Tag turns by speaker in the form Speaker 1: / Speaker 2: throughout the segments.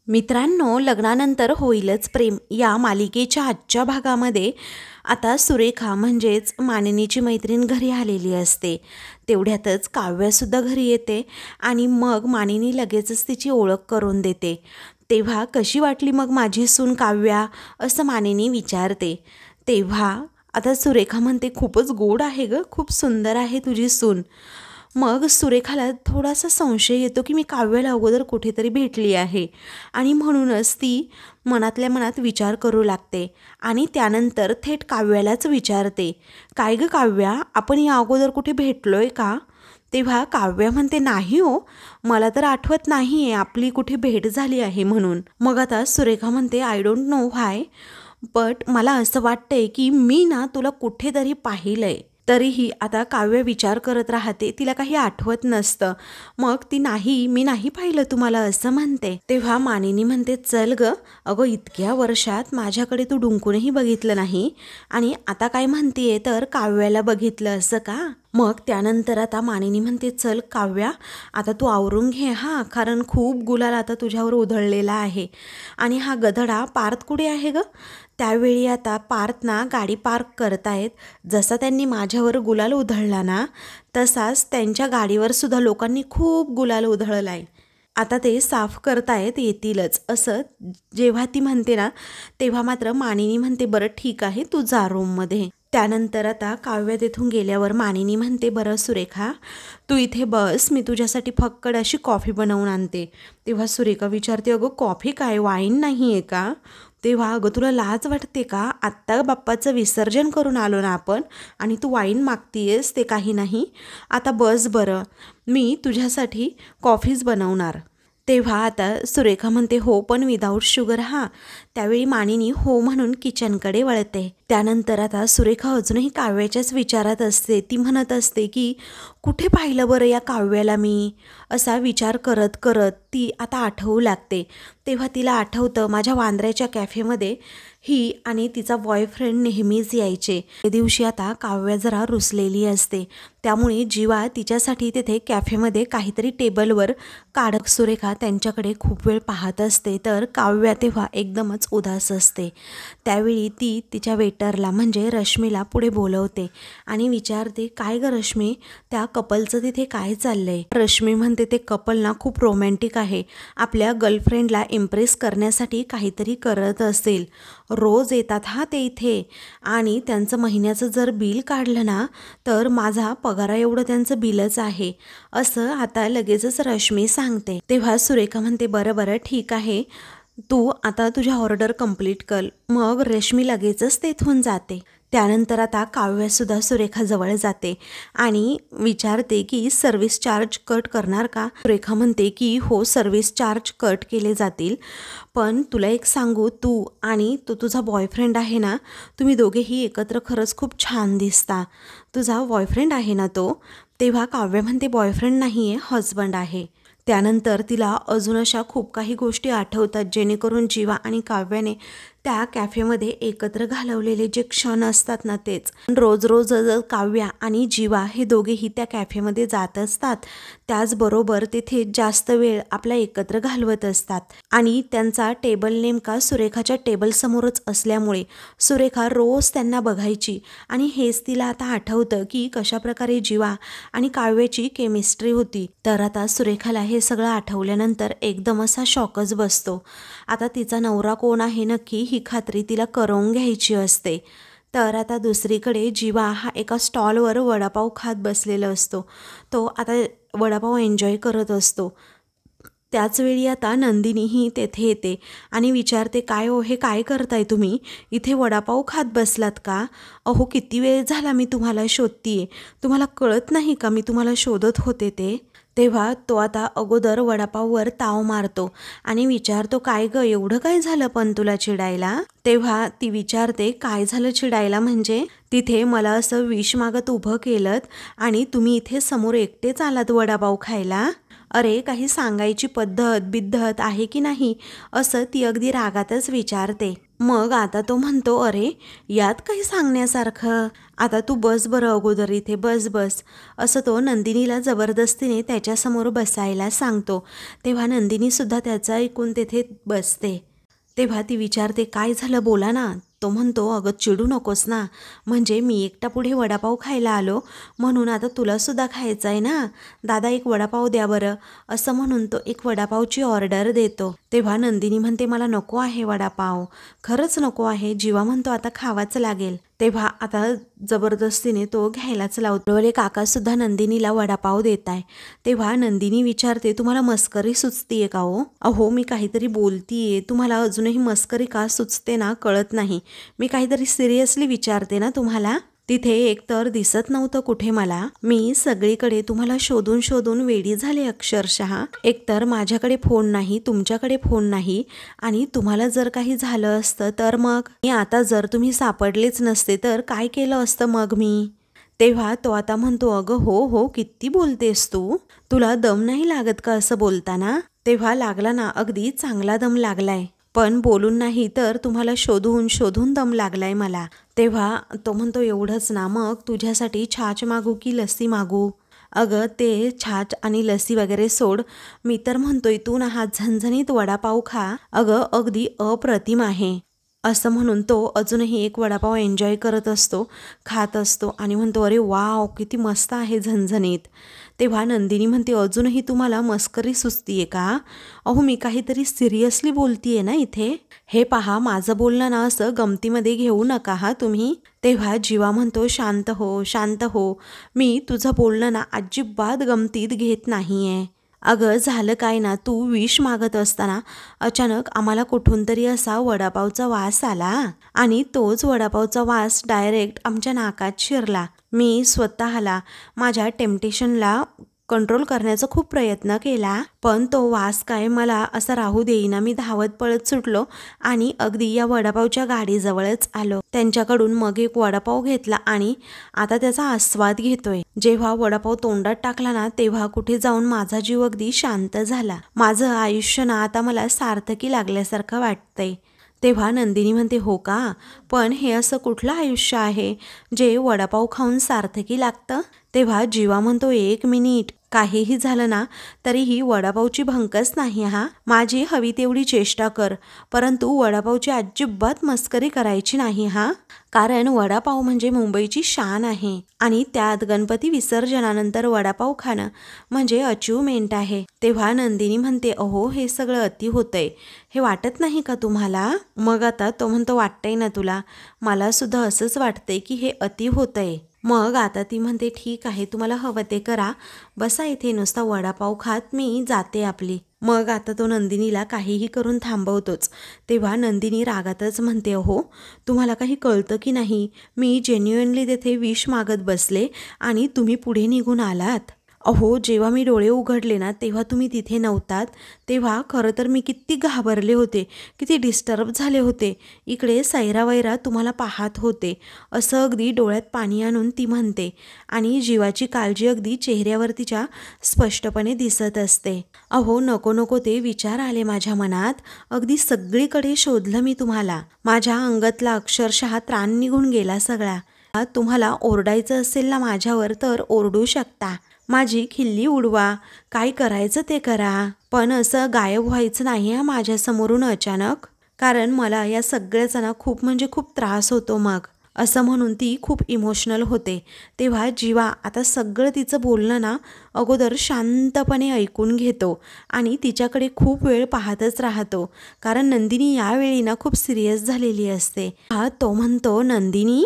Speaker 1: मित्रांनो, लग्नानंतर होईलच प्रेम या मालिकेच्या आजच्या भागामध्ये आता सुरेखा म्हणजेच मानिनीची मैत्रीण घरी आलेली असते. तेवढ्यातच काव्यासुद्धा घरी येते आणि मग मानिनी लगेचच तिची ओळख करून देते. तेव्हा कशी वाटली मग माझी सून काव्या, असं मानिनी विचारते. तेव्हा आता सुरेखा म्हणते, खूपच गोड आहे गं, खूप सुंदर आहे तुझी सून. मग सुरेखाला थोडासा संशय येतो की मी काव्याला अगोदर कुठेतरी भेटली आहे आणि म्हणूनच ती मनातल्या मनात विचार करू लागते आणि त्यानंतर थेट काव्यालाच विचारते, काय गं काव्या, आपण या अगोदर कुठे भेटलोय का? तेव्हा काव्या म्हणते, नाही हो, मला तर आठवत नाही आहे आपली कुठे भेट झाली आहे म्हणून. मग आता सुरेखा म्हणते, I don't know why, but मला असं वाटतंय की मी ना तुला कुठेतरी पाहिलंय. तरीही आता काव्य विचार करत राहते, तिला काही आठवत नसतं. मग ती, नाही मी नाही पाहिलं तुम्हाला, असं म्हणते. तेव्हा मानिनी म्हणते, चल ग, अगं इतक्या वर्षात माझ्याकडे तू डुंकूनही बघितलं नाही आणि आता काय म्हणतीये तर काव्याला बघितलं असं का? मग त्यानंतर आता मानिनी म्हणते, चल काव्या, आता तू आवरून घे हां, कारण खूप गुलाल आता तुझ्यावर उधळलेला आहे. आणि हा गधडा पार्थ कुठे आहे ग? त्यावेळी आता पार्थ ना गाडी पार्क करतायत. जसा त्यांनी माझ्यावर गुलाल उधळला ना, तसाच त्यांच्या गाडीवर सुद्धा लोकांनी खूप गुलाल उधळला आहे. आता ते साफ करतायत, येतीलच, असं जेव्हा ती म्हणते ना, तेव्हा मात्र मानिनी म्हणते, बरं ठीक आहे, तू जा रूममध्ये. त्यानंतर आता काव्य तिथून गेल्यावर मानिनी म्हणते, बरं सुरेखा, तू इथे बस, मी तुझ्यासाठी फक्कड अशी कॉफी बनवून आणते. तेव्हा सुरेखा विचारते, अगं कॉफी काय, वाईन नाही आहे का? तेव्हा, अगं तुला लाज वाटते का? आत्ता बाप्पाचं विसर्जन करून आलो ना आपण आणि तू वाईन मागतीयेस, ते काही नाही. आता बस बरं, मी तुझ्यासाठी कॉफीच बनवणार. तेव्हा आता सुरेखा म्हणते, हो पण विदाऊट शुगर हां. त्यावेळी मानिनी हो म्हणून किचनकडे वळते. त्यानंतर आता सुरेखा अजूनही काव्याच्याच विचारात असते. ती म्हणत असते की कुठे पाहिलं बरं या काव्याला मी, असा विचार करत करत ती आता आठवू लागते. तेव्हा तिला आठवतं, माझ्या वांद्र्याच्या कॅफेमध्ये ही आणि तिचा बॉयफ्रेंड नेहमीच यायचे. त्या दिवशी आता काव्या जरा रुसलेली असते, त्यामुळे जीवा तिच्यासाठी तिथे कॅफेमध्ये काहीतरी टेबलवर काढत सुरेखा त्यांच्याकडे खूप वेळ पाहत असते. तर काव्या तेव्हा एकदमच उदास असते. त्यावेळी ती तिच्या वेटरला म्हणजे रश्मीला पुढे बोलवते आणि विचारते, काय गं रश्मी, त्या कपलचं तिथे काय चाललंय? रश्मी म्हणते, ते कपल ना खूप रोमॅन्टिक आहे, आपल्या गर्लफ्रेंडला इम्प्रेस करण्यासाठी काहीतरी करत असेल. रोज येतात हा ते इथे आणि त्यांचं महिन्याचं जर बिल काढलं ना तर माझा पगारा एवढं त्यांचं बिलच आहे, असं आता लगेचच रश्मी सांगते. तेव्हा सुरेखा म्हणते, बरं बरं ठीक आहे, तू आता तुझ्या ऑर्डर कंप्लीट कर. मग रश्मी लगेचच तेथून जाते. त्यानंतर आता काव्यासुद्धा सुरेखाजवळ जाते आणि विचारते की सर्व्हिस चार्ज कट करणार का? सुरेखा म्हणते की हो, सर्व्हिस चार्ज कट केले जातील, पण तुला एक सांगू, तू आणि तो तुझा बॉयफ्रेंड आहे ना, तुम्ही दोघेही एकत्र खरंच खूप छान दिसता. तुझा बॉयफ्रेंड आहे ना तो? तेव्हा काव्य म्हणते, बॉयफ्रेंड नाही आहे, हजबंड आहे. त्यानंतर तिला अजून अशा खूप काही गोष्टी आठवतात, जेणेकरून जीवा आणि काव्याने त्या कॅफेमध्ये एकत्र घालवलेले जे क्षण असतात ना, तेच रोज रोज काव्या आणि जीवा हे दोघेही त्या कॅफेमध्ये जात असतात. त्याचबरोबर तिथे जास्त वेळ आपला एकत्र घालवत असतात आणि त्यांचा टेबल नेमका सुरेखाच्या टेबलसमोरच असल्यामुळे सुरेखा रोज त्यांना बघायची आणि हेच तिला आता आठवतं की कशाप्रकारे जीवा आणि काव्याची केमिस्ट्री होती. तर आता सुरेखाला हे सगळं आठवल्यानंतर एकदम असा शॉकच बसतो. आता तिचा नवरा कोण आहे नक्की, ही खात्री तिला करून घ्यायची असते. तर आता दुसरीकडे जीवा हा एका स्टॉलवर वडापाव खात बसलेला असतो. तो आता वडापाव एन्जॉय करत असतो. त्याचवेळी आता नंदिनीही तेथे येते आणि विचारते, काय हो, हे काय करताय तुम्ही, इथे वडापाव खात बसलात का? अहो किती वेळ झाला मी तुम्हाला शोधतीये, तुम्हाला कळत नाही का मी तुम्हाला शोधत होते ते? तेव्हा तो आता अगोदर वडापाववर ताव मारतो आणि विचारतो, काय गं, एवढं काय झालं पण तुला चिडायला? तेव्हा ती विचारते, काय झालं चिडायला म्हणजे? तिथे मला असं विष मागत उभं केलं आणि तुम्ही इथे समोर एकटेच आलात वडापाव खायला? अरे काही सांगायची पद्धत बिद्धत आहे की नाही, असं ती अगदी रागातच विचारते. मग आता तो म्हणतो, अरे यात काही सांगण्यासारखं, आता तू बस बरं अगोदर इथे, बस बस, असं तो नंदिनीला जबरदस्तीने त्याच्यासमोर बसायला सांगतो. तेव्हा नंदिनीसुद्धा त्याचं ऐकून तेथे बसते. तेव्हा ती विचारते, काय झालं, बोला ना. तो म्हणतो, अगं चिडू नकोस ना, म्हणजे मी एकटा पुढे वडापाव खायला आलो म्हणून आता तुलासुद्धा खायचा आहे ना, दादा एक वडापाव द्या बरं, असं म्हणून तो एक वडापावची ऑर्डर देतो. तेव्हा नंदिनी म्हणते, मला नको आहे वडापाव, खरंच नको आहे. जीवा म्हणतो, आता खावाच लागेल. तेव्हा आता जबरदस्तीने तो घ्यायलाच लावतो. काकासुद्धा नंदिनीला वडापाव देत आहे. तेव्हा नंदिनी विचारते, तुम्हाला मस्करी सुचतीये का हो? अहो मी काहीतरी बोलतीये, तुम्हाला अजूनही मस्करी का सुचते ना कळत नाही. मी काहीतरी सिरियसली विचारते ना तुम्हाला. तिथे एकतर दिसत नव्हतं कुठे मला, मी सगळीकडे तुम्हाला शोधून शोधून वेडी झाले अक्षरशः. एकतर माझ्याकडे फोन नाही, तुमच्याकडे फोन नाही, आणि तुम्हाला जर काही झालं असतं तर मग आता जर तुम्ही सापडलेच नसते तर काय केलं असतं मग मी. तेव्हा तो आता म्हणतो, अगं हो हो, किती बोलतेस तू, तुला दम नाही लागत का असं बोलताना. तेव्हा लागला ना, अगदी चांगला दम लागलाय, पण बोलून नाही तर तुम्हाला शोधून शोधून दम लागलाय मला. तेव्हा तो म्हणतो, एवढंच ना, मग तुझ्यासाठी छाछ मागू की लस्सी मागू. अगं ते छाछ आणि लस्सी वगैरे सोड, मी तर म्हणतोय तू ना हा झणझणीत वडापाव खा, अगं अगदी अप्रतिम आहे. असं म्हणून तो अजूनही एक वडापाव एन्जॉय करत असतो, खात असतो आणि म्हणतो, अरे वाव, किती मस्त आहे, झणझणीत. तेव्हा नंदिनी म्हणते, अजूनही तुम्हाला मस्करी सुचतीये का? अहो मी काहीतरी सिरियसली बोलतीये ना इथे. हे पहा, माझं बोलणं ना असं गमतीमध्ये घेऊ नका हा तुम्ही. तेव्हा जीवा म्हणतो, शांत हो शांत हो, मी तुझं बोलणं ना अजिबात गमतीत घेत नाहीये. अगं झालं काय ना, तू विष मागत असताना अचानक आम्हाला कुठून तरी असा वडापावचा वास आला आणि तोच वडापावचा वास डायरेक्ट आमच्या नाकात शिरला. मी स्वतःला माझ्या टेम्पटेशनला कंट्रोल करण्याचा खूप प्रयत्न केला, पण तो वास काय मला असा राहू देईना. मी धावत पळत सुटलो आणि अगदी या वडापावच्या गाडीजवळच आलो. त्यांच्याकडून मग एक वडापाव घेतला आणि आता त्याचा आस्वाद घेतोय. जेव्हा वडापाव तोंडात टाकला ना, तेव्हा कुठे जाऊन माझा जीव अगदी शांत झाला. माझं आयुष्य ना आता मला सार्थकी लागल्यासारखं वाटतंय. तेव्हा नंदिनी म्हणते, हो का, पण हे असं कुठलं आयुष्य आहे जे वडापाव खाऊन सार्थकी लागतं. तेव्हा जीवा म्हणतो, एक मिनिट, काहीही झालं ना तरीही वडापावची भंकच नाही हा. माझी हवी तेवढी चेष्टा कर, परंतु वडापावची अजिबात मस्करी करायची नाही हा. कारण वडापाव म्हणजे मुंबईची शान आहे आणि त्यात गणपती विसर्जनानंतर वडापाव खाणं म्हणजे अचिव्हमेंट आहे. तेव्हा नंदिनी म्हणते, अहो हे सगळं अति होतंय, हे वाटत नाही का तुम्हाला? मग आता तो म्हणतो, वाटतंय ना तुला, मला सुद्धा असंच वाटतंय की हे अति होतंय. मग आता ती म्हणते, ठीक आहे, तुम्हाला हवं ते करा, बसा इथे नुसता वडापाव खात, मी जाते आपली. मग आता तो नंदिनीला काहीही करून थांबवतोच. तेव्हा नंदिनी रागातच म्हणते, अहो तुम्हाला काही कळतं की नाही, मी जेन्युइनली तेथे विष मागत बसले आणि तुम्ही पुढे निघून आलात. अहो जेव्हा मी डोळे उघडले ना तेव्हा तुम्ही तिथे नव्हतात. तेव्हा खरं तर मी किती घाबरले होते, किती डिस्टर्ब झाले होते. इकडे सैरावैरा तुम्हाला पाहत होते, असं अगदी डोळ्यात पाणी आणून ती म्हणते आणि जीवाची काळजी अगदी चेहऱ्यावर तिच्या स्पष्टपणे दिसत असते. अहो नको नको ते विचार आले माझ्या मनात, अगदी सगळीकडे शोधलं मी तुम्हाला, माझ्या अंगातला अक्षरशः त्राण निघून गेला सगळा. तुम्हाला ओरडायचं असेल ना माझ्यावर तर ओरडू शकता, माझी खिल्ली उडवा, काय करायचं ते करा, पण असं गायब व्हायचं नाही हा माझ्यासमोरून अचानक, कारण मला या सगळ्याचा ना खूप म्हणजे खूप त्रास होतो मग. असं म्हणून ती खूप इमोशनल होते. तेव्हा जीवा आता सगळं तिचं बोलणं ना अगोदर शांतपणे ऐकून घेतो आणि तिच्याकडे खूप वेळ पाहतच राहतो, कारण नंदिनी यावेळी ना खूप सिरियस झालेली असते. तो म्हणतो, नंदिनी,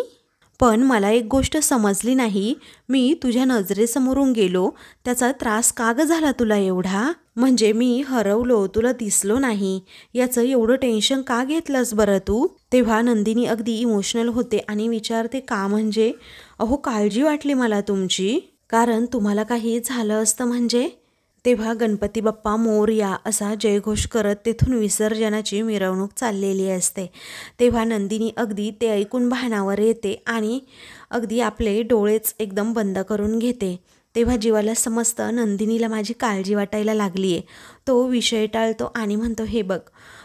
Speaker 1: पण मला एक गोष्ट समजली नाही, मी तुझ्या नजरेसमोरून गेलो, त्याचा त्रास का ग झाला तुला एवढा? म्हणजे मी हरवलो, तुला दिसलो नाही, याचं एवढं टेन्शन का घेतलंस बरं तू? तेव्हा नंदिनी अगदी इमोशनल होते आणि विचारते, का म्हणजे? अहो काळजी वाटली मला तुमची, कारण तुम्हाला काही झालं असतं म्हणजे. तेव्हा गणपती बाप्पा मोरया असा जयघोष करत तेथून विसर्जनाची मिरवणूक चाललेली असते. तेव्हा नंदिनी अगदी ते ऐकून भानावर येते आणि अगदी आपले डोळेच एकदम बंद करून घेते. तेव्हा जीवाला समजतं नंदिनीला माझी काळजी वाटायला लागली आहे. तो विषय टाळतो आणि म्हणतो, हे बघ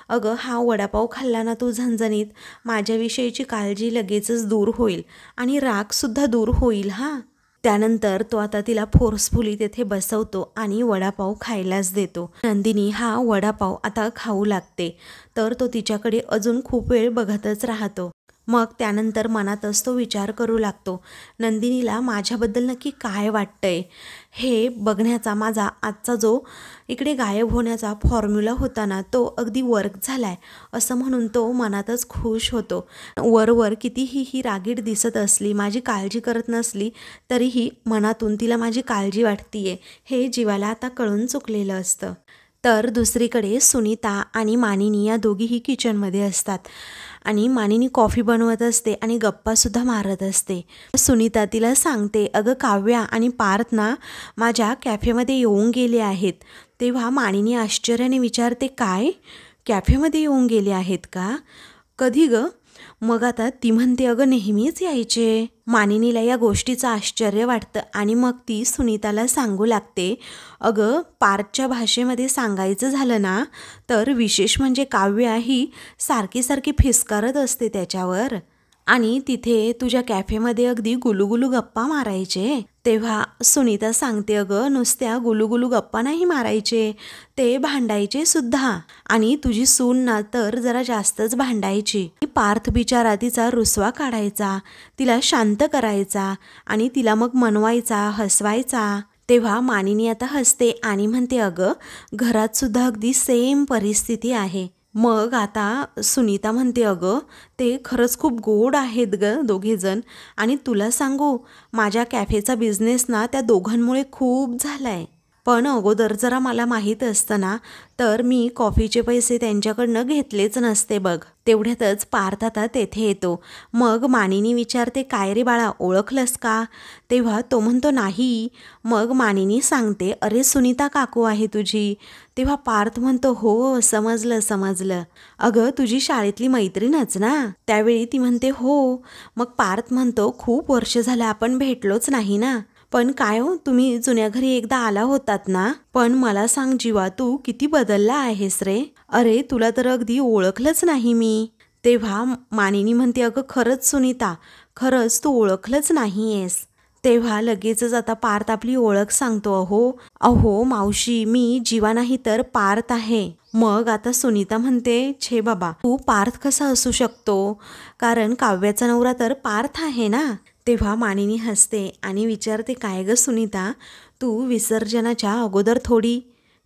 Speaker 1: अगं, हा वडापाव खाल्ला ना तू झणझणीत, माझ्याविषयीची काळजी लगेचच दूर होईल आणि रागसुद्धा दूर होईल हां. त्यानंतर तो आता तिला फोर्सफुली तेथे बसवतो आणि वडापाव खायलाच देतो. नंदिनी हा वडापाव आता खाऊ लागते, तर तो तिच्याकडे अजून खूप वेळ बघतच राहतो. मग त्यानंतर मनातच तो विचार करू लागतो, नंदिनीला माझ्याबद्दल नक्की काय वाटतंय हे बघण्याचा माझा आजचा जो इकडे गायब होण्याचा फॉर्म्युला होता ना, तो अगदी वर्क झालाय असं म्हणून तो मनातच खुश होतो. वरवर कितीही ही रागीट दिसत असली, माझी काळजी करत नसली, तरीही मनातून तिला माझी काळजी वाटतीये हे जीवाला आता कळून चुकलेलं असतं. तर दुसरीकडे सुनीता आणि मानिनी या दोघीही किचनमध्ये असतात आणि मानिनी कॉफी बनवत असते आणि गप्पासुद्धा मारत असते. सुनीता तिला सांगते, अगं काव्या आणि पार्थ ना माझ्या कॅफेमध्ये येऊन गेले आहेत. तेव्हा मानिनी आश्चर्याने विचारते, काय कॅफेमध्ये येऊन गेले आहेत का? कधी गं? मग आता ती म्हणते, अगं नेहमीच यायचे. मानिनीला या गोष्टीचं आश्चर्य वाटतं आणि मग ती सुनीताला सांगू लागते, अगं पार्थच्या भाषेमध्ये सांगायचं झालं ना, तर विशेष म्हणजे काव्या ही सारखी सारखी फिसकारत असते त्याच्यावर आणि तिथे तुझ्या कॅफेमध्ये अगदी गुलुगुलू गप्पा मारायचे. तेव्हा सुनीता सांगते, अगं नुसत्या गुलुगुलू गप्पा नाही मारायचे, ते भांडायचे सुद्धा आणि तुझी सून ना तर जरा जास्तच भांडायची. पार्थ बिचारा तिचा रुसवा काढायचा, तिला शांत करायचा आणि तिला मग मनवायचा, हसवायचा. तेव्हा मानिनी आता हसते आणि म्हणते, अगं घरात सुद्धा अगदी सेम परिस्थिती आहे. मग आता सुनीता म्हणते, अगं ते खरंच खूप गोड आहेत गं दोघेजण आणि तुला सांगू माझ्या कॅफेचा बिझनेस ना त्या दोघांमुळे खूप झालाय. पण अगोदर जरा मला माहीत असतं ना तर मी कॉफीचे पैसे त्यांच्याकडनं घेतलेच नसते बघ. तेवढ्यातच पार्थ आता तेथे येतो. मग मानिनी विचारते, काय रे बाळा ओळखलंस का? तेव्हा तो म्हणतो, नाही. मग मानिनी सांगते, अरे सुनीता काकू आहे तुझी. तेव्हा पार्थ म्हणतो, हो समजलं समजलं, अगं तुझी शाळेतली मैत्रीणच ना. त्यावेळी ती म्हणते, हो. मग पार्थ म्हणतो, खूप वर्ष झालं आपण भेटलोच नाही ना. पण काय हो, तुम्ही जुन्या घरी एकदा आला होतात ना. पण मला सांग जीवा, तू किती बदलला आहेस रे. अरे तुला तर अगदी ओळखलंच नाही मी. तेव्हा मानिनी म्हणते, अगं खरंच सुनीता, खरंच तू ओळखलंच नाही आहेस. तेव्हा लगेचच आता पार्थ आपली ओळख सांगतो, अहो मावशी, मी जीवा नाही तर पार्थ आहे. मग आता सुनीता म्हणते, छे बाबा, तू पार्थ कसा असू शकतो, कारण काव्याचा नवरा तर पार्थ आहे ना. तेव्हा मानिनी हसते आणि विचारते, काय गं सुनीता, तू विसर्जनाच्या अगोदर थोडी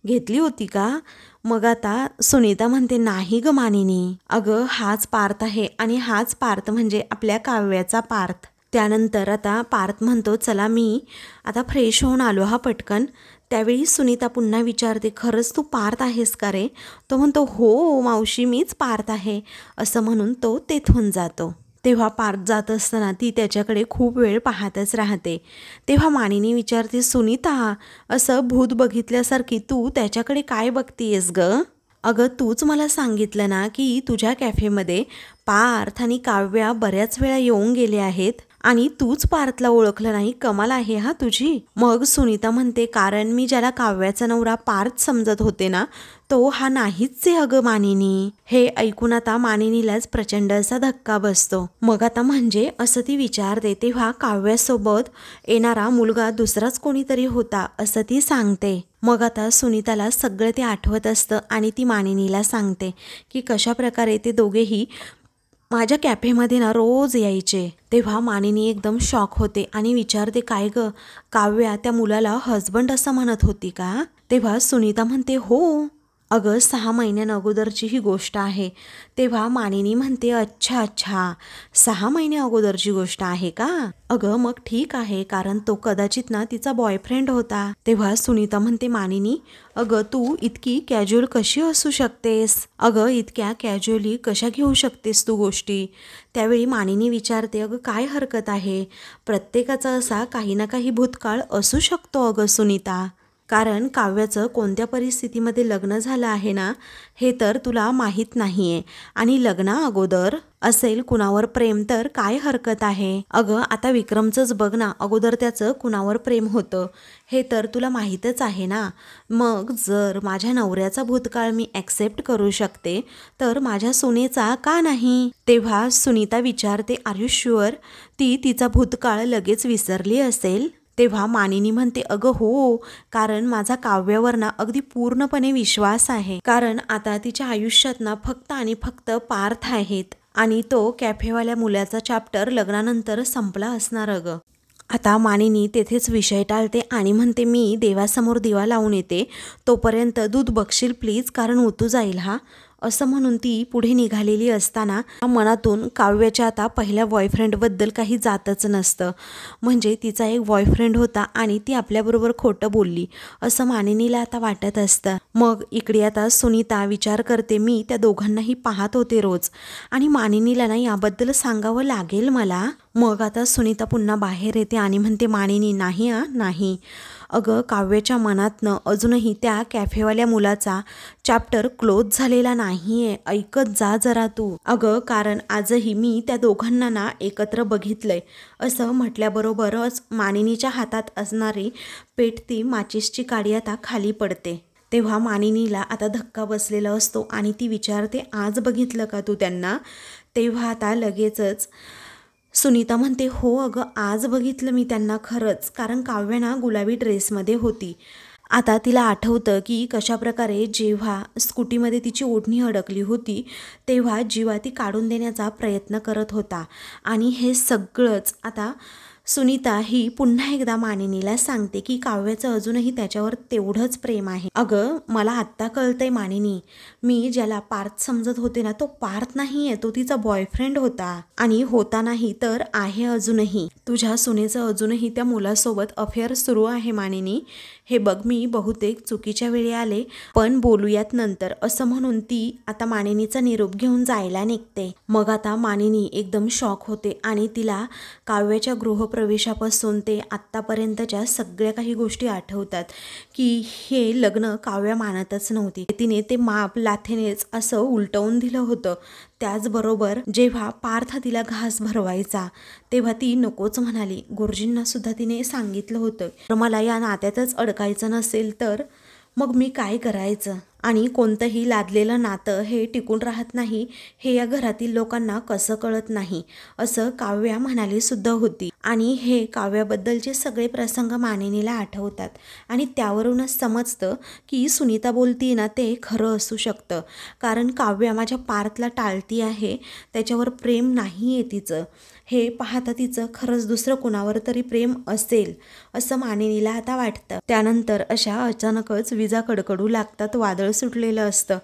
Speaker 1: घेतली होती का? मग आता सुनीता म्हणते, नाही गं मानिनी, अगं हाच पार्थ आहे आणि हाच पार्थ म्हणजे आपल्या काव्याचा पार्थ. त्यानंतर आता पार्थ म्हणतो, चला मी आता फ्रेश होऊन आलो हा पटकन. त्यावेळी सुनीता पुन्हा विचारते, खरंच तू पार्थ आहेस का रे? तो म्हणतो, हो मावशी, मीच पार्थ आहे. असं म्हणून तो तेथून जातो. तेव्हा पार्थ जात असताना ती त्याच्याकडे खूप वेळ पाहतच राहते. तेव्हा मानिनी विचारते, सुनीता, असं भूत बघितल्यासारखी तू त्याच्याकडे काय बघतीयस गं? अगं तूच मला सांगितलं ना की तुझ्या कॅफेमध्ये पार्थ आणि काव्या बऱ्याच वेळा येऊन गेले आहेत आणि तूच पार्थला ओळखलं नाही. कमाल आहे हा तुझी. मग सुनीता म्हणते, कारण मी ज्याला काव्याचा नवरा पार्थ समजत होते ना, तो हा नाहीच आहे अगं मानिनी. हे ऐकून आता मानिनीलाच प्रचंड असा धक्का बसतो. मग आता म्हणजे असं ती विचारते. तेव्हा काव्यासोबत येणारा मुलगा दुसराच कोणीतरी होता असं ती सांगते. मग आता सुनीताला सगळं ते आठवत असतं आणि ती मानिनीला सांगते की कशा प्रकारे ते दोघेही माझ्या कॅफेमध्ये ना रोज यायचे. तेव्हा मानिनी एकदम शॉक होते आणि विचारते, काय गं काव्या त्या मुलाला हजबंड असं म्हणत होती का? तेव्हा सुनीता म्हणते, हो अगं 6 महिन्यां अगोदरची ही गोष्ट आहे. तेव्हा मानिनी म्हणते, अच्छा 6 महिन्या अगोदरची गोष्ट आहे का? अगं मग ठीक आहे, कारण तो कदाचित ना तिचा बॉयफ्रेंड होता. तेव्हा सुनीता म्हणते, मानिनी अगं तू इतकी कॅज्युअल कशी असू शकतेस? अगं इतक्या कॅज्युअली कशा घेऊ शकतेस तू गोष्टी? त्यावेळी मानिनी विचारते, अगं काय हरकत आहे, प्रत्येकाचा असा काही ना काही भूतकाळ असू शकतो अगं सुनीता. कारण काव्याचं कोणत्या परिस्थितीमध्ये लग्न झालं आहे ना हे तर तुला माहीत नाही आहे, आणि लग्ना अगोदर असेल कुणावर प्रेम तर काय हरकत आहे. अगं आता विक्रमचंच बघ ना, अगोदर त्याचं कुणावर प्रेम होतं हे तर तुला माहीतच आहे ना. मग जर माझ्या नवऱ्याचा भूतकाळ मी ॲक्सेप्ट करू शकते तर माझ्या सुनेचा का नाही. तेव्हा सुनीता विचारते, आर यू शुअर ती तिचा भूतकाळ लगेच विसरली असेल. तेव्हा मानिनी म्हणते, अगं हो, कारण माझा काव्यावर ना अगदी पूर्णपणे विश्वास आहे. कारण आता तिच्या आयुष्यात ना फक्त आणि फक्त पार्थ आहेत, आणि तो कॅफेवाल्या मुलाचा चॅप्टर लग्नानंतर संपला असणार. अगं आता मानिनी तेथेच विषय टाळते आणि म्हणते, मी देवासमोर दिवा लावून येते, तोपर्यंत दूध बघशील प्लीज, कारण उतू जाईल हा. असं म्हणून ती पुढे निघालेली असताना मनातून काव्याच्या आता पहिल्या बॉयफ्रेंडबद्दल काही जातच नसतं. म्हणजे तिचा एक बॉयफ्रेंड होता आणि ती आपल्याबरोबर खोटं बोलली असं मानिनीला आता वाटत असतं. मग इकडे आता सुनीता विचार करते, मी त्या दोघांनाही पाहत होते रोज, आणि मानिनीला ना याबद्दल सांगावं लागेल मला. मग आता सुनीता पुन्हा बाहेर येते आणि म्हणते, मानिनी नाही नाही. अगं काव्याच्या मनातनं अजूनही त्या कॅफेवाल्या मुलाचा चॅप्टर क्लोज झालेला नाही आहे, ऐकत जा जरा तू. अगं कारण आजही मी त्या दोघांना ना एकत्र बघितलंय. असं म्हटल्याबरोबरच मानिनीच्या हातात असणारी पेटती माचीसची काडी आता खाली पडते. तेव्हा मानिनीला आता धक्का बसलेला असतो आणि ती विचारते, आज बघितलं का तू त्यांना. तेव्हा आता लगेचच सुनीता म्हणते, हो अगं आज बघितलं मी त्यांना खरंच, कारण काव्या ना गुलाबी ड्रेसमध्ये होती. आता तिला आठवतं की कशाप्रकारे जेव्हा स्कूटीमध्ये तिची ओढणी अडकली होती तेव्हा जीवा ती काढून देण्याचा प्रयत्न करत होता. आणि हे सगळंच आता सुनीता ही पुन्हा एकदा मानिनीला सांगते की काव्याचं अजूनही त्याच्यावर तेवढंच प्रेम आहे. अगं मला आत्ता कळतंय मानिनी, मी ज्याला पार्थ समजत होते ना तो पार्थ नाही आहे, तो तिचा बॉयफ्रेंड होता. आणि होता नाही तर आहे अजूनही. तुझ्या सुनेचं अजूनही त्या मुलासोबत अफेअर सुरू आहे मानिनी. हे बघ मी बहुतेक चुकीच्या वेळी आले, पण बोलूयात नंतर, असं म्हणून ती आता मानिनीचा निरोप घेऊन जायला निघते. मग आता मानिनी एकदम शॉक होते आणि तिला काव्याच्या गृहप्रवेशापासून ते आत्तापर्यंतच्या सगळ्या काही गोष्टी आठवतात की हे लग्न काव्या मानतच नव्हती. तिने ते माप लाथेनेच असं उलटवून दिलं होतं. त्याचबरोबर जेव्हा पार्थ तिला घास भरवायचा तेव्हा ती नकोच म्हणाली. गुरुजींना सुद्धा तिने सांगितलं होतं, तर मला या नात्यातच अडकायचं नसेल तर मग मी काय करायचं. आणि कोणतंही लादलेलं नातं हे टिकून राहत नाही हे या घरातील लोकांना कसं कळत नाही, असं काव्या म्हणाली सुद्धा होती. आणि हे काव्याबद्दलचे सगळे प्रसंग मानिनीला आठवतात आणि त्यावरूनच समजतं की सुनीता बोलती ना ते खरं असू शकतं. कारण काव्या माझ्या पार्थला टाळती आहे, त्याच्यावर प्रेम नाही आहे तिचं. हे पाहता तिचं खरंच दुसरं कुणावर तरी प्रेम असेल असं मानिनीला आता वाटतं. त्यानंतर अशा अचानकच विजा कडकडू लागतात, वादळ सुटलेलं असतं.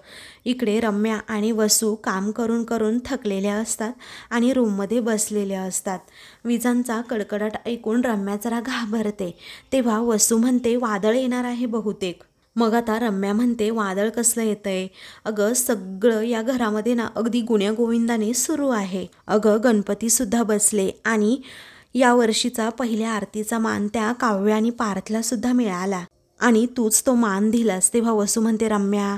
Speaker 1: इकडे रम्या आणि वसू काम करून करून थकलेल्या असतात आणि रूममध्ये बसलेल्या असतात. विजांचा कडकडाट ऐकून रम्या जरा घाबरते. तेव्हा वसू म्हणते, वादळ येणार आहे बहुतेक. मग आता रम्या म्हणते, वादळ कसलं येतंय. अगं सगळं या घरामध्ये ना अगदी गुण्यागोविंदाने सुरू आहे. अगं गणपती सुद्धा बसले आणि या वर्षीचा पहिल्या आरतीचा मान त्या काव्या आणि पार्थला सुद्धा मिळाला आणि तूच तो मान दिलास. तेव्हा वसू म्हणते, रम्या.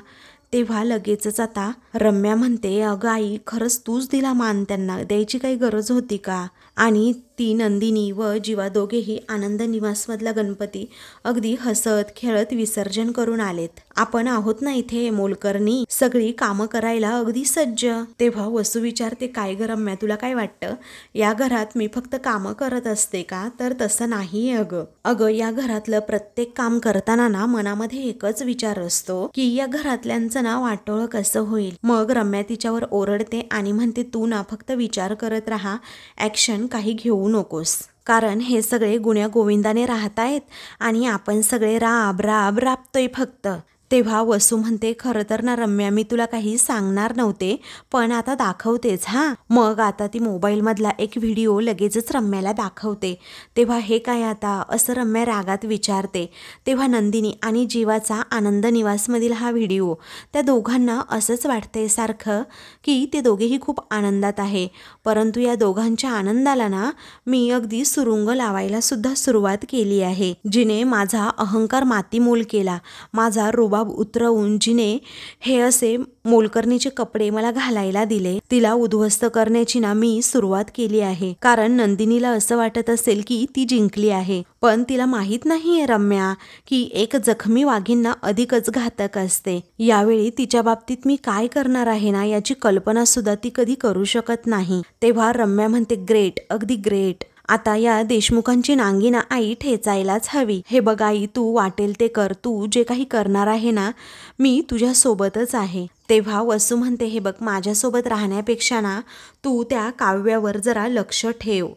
Speaker 1: तेव्हा लगेचच आता रम्या म्हणते, अगं आई खरंच तूच दिला मान, त्यांना द्यायची काही गरज होती का. आणि ती नंदिनी व जीवा दोघेही आनंद निवासमधला गणपती अगदी हसत खेळत विसर्जन करून आलेत. आपण आहोत ना इथे मोलकरणी, सगळी कामं करायला अगदी सज्ज. तेव्हा वसू विचारते, काय ग रम्या तुला काय वाटतं, या घरात मी फक्त कामं करत असते का. तर तसं नाही अगं या घरातलं प्रत्येक काम करताना ना मनामध्ये एकच विचार असतो की या घरातल्यांचं ना वाटोळं कसं होईल. मग रम्या तिच्यावर ओरडते आणि म्हणते, तू ना फक्त विचार करत राहा, ॲक्शन काही घेऊ नकोस. कारण हे सगळे गुण्या गोविंदाने राहतायत आणि आपण सगळे राब राब राबतोय फक्त. तेव्हा वसू म्हणते, खरं तर ना रम्या, मी तुला काही सांगणार नव्हते, पण आता दाखवतेच हां. मग आता ती मोबाईलमधला एक व्हिडिओ लगेचच रम्याला दाखवते. तेव्हा हे काय आता, असं रम्या रागात विचारते. तेव्हा नंदिनी आणि जीवाचा आनंद निवासमधील हा व्हिडिओ, त्या दोघांना असंच वाटतंय सारखं की ते दोघेही खूप आनंदात आहे. परंतु या दोघांच्या आनंदाला ना मी अगदी सुरुंग लावायला सुद्धा सुरुवात केली आहे. जिने माझा अहंकार मातीमोल केला, माझा रुबाब उतरवून जिने हे असे मोलकरणीचे कपडे मला घालायला दिले, तिला उद्ध्वस्त करण्याची ना मी सुरुवात केली आहे. कारण नंदिनीला असं वाटत असेल की ती जिंकली आहे, पण तिला माहीत नाहीये रम्या की एक जखमी वाघीण अधिकच घातक असते. यावेळी तिच्या बाबतीत मी काय करणार आहे ना याची कल्पना सुद्धा ती कधी करू शकत नाही. तेव्हा रम्या म्हणते, ग्रेट, अगदी ग्रेट. आता या देशमुखांची नांगीना आई ठेचायलाच हवी. हे बघ आई, तू वाटेल ते कर, तू जे काही करणार आहे ना मी तुझ्या सोबतच आहे. तेव्हा वसू म्हणते, हे बघ, माझ्यासोबत राहण्यापेक्षा ना तू त्या काव्यावर जरा लक्ष ठेव.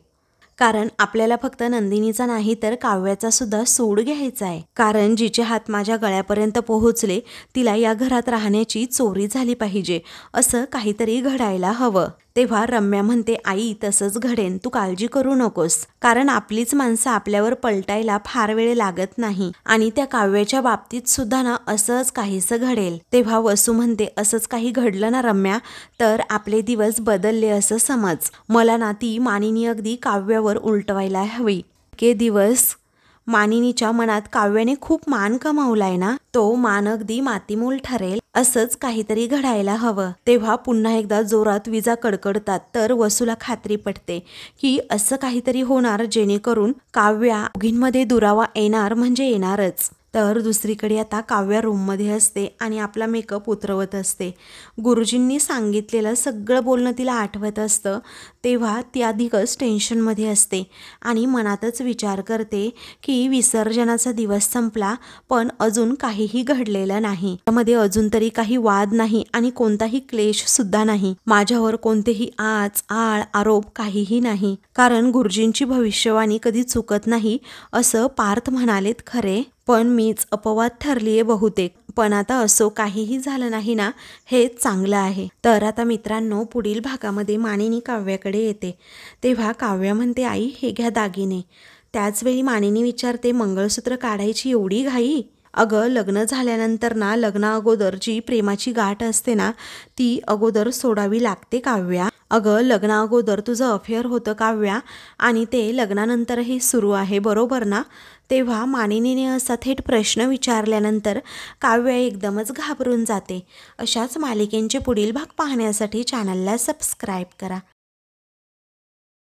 Speaker 1: कारण आपल्याला फक्त नंदिनीचा नाही तर काव्याचा सुद्धा सूड घ्यायचा आहे. कारण जिचे हात माझ्या गळ्यापर्यंत पोहोचले तिला या घरात राहण्याची चोरी झाली पाहिजे, असं काहीतरी घडायला हवं. तेव्हा रम्या म्हणते, आई तसंच घडेन, तू काळजी करू नकोस. कारण आपलीच माणसं आपल्यावर पलटायला फार वेळ लागत नाही आणि त्या काव्याच्या बाबतीत सुद्धा ना असंच काहीसं घडेल. तेव्हा वसू म्हणते, असंच काही घडलं ना रम्या तर आपले दिवस बदलले असं समज. मला ना ती मानिनी अगदी काव्यावर उलटवायला हवी. के दिवस मानिनीच्या मनात काव्याने खूप मान कमावलाय ना, तो मान अगदी मातीमोल ठरेल, असंच काहीतरी घडायला हवं. तेव्हा पुन्हा एकदा जोरात विजा कडकडतात. तर वसूला खात्री पटते की असं काहीतरी होणार जेणेकरून काव्या दोघींमध्ये दुरावा येणार म्हणजे येणारच. तर दुसरीकडे आता काव्या रूममध्ये असते आणि आपला मेकअप उतरवत असते. गुरुजींनी सांगितलेलं सगळं बोलणं तिला आठवत असतं. तेव्हा ती अधिकच टेन्शनमध्ये असते आणि मनातच विचार करते की विसर्जनाचा दिवस संपला पण अजून काहीही घडलेलं नाही. त्यामध्ये अजून तरी काही वाद नाही आणि कोणताही क्लेश सुद्धा नाही. माझ्यावर कोणतेही आळ आरोप काहीही नाही. कारण गुरुजींची भविष्यवाणी कधी चुकत नाही असं पार्थ म्हणालेत खरे, पण मीच अपवाद ठरलीये बहुतेक. पण आता असो, काहीही झालं नाही ना, हेच चांगलं आहे. तर आता मित्रांनो, पुढील भागामध्ये मानिनी काव्याकडे येते. तेव्हा काव्या म्हणते, आई हे घ्या दागिने. त्याचवेळी मानिनी विचारते, मंगळसूत्र काढायची एवढी घाई? अगं, लग्न झाल्यानंतर ना लग्ना अगोदर जी प्रेमाची गाठ असते ना ती अगोदर सोडावी लागते काव्या. अगं, लग्ना अगोदर तुझं अफेअर होतं काव्या आणि ते लग्नानंतरही सुरू आहे, बरोबर ना? तेव्हा मानिनीने असा थेट प्रश्न विचारल्यानंतर काव्या एकदमच घाबरून जाते. अशाच मालिकेंचे पुढील भाग पाहण्यासाठी चॅनलला सबस्क्राईब करा.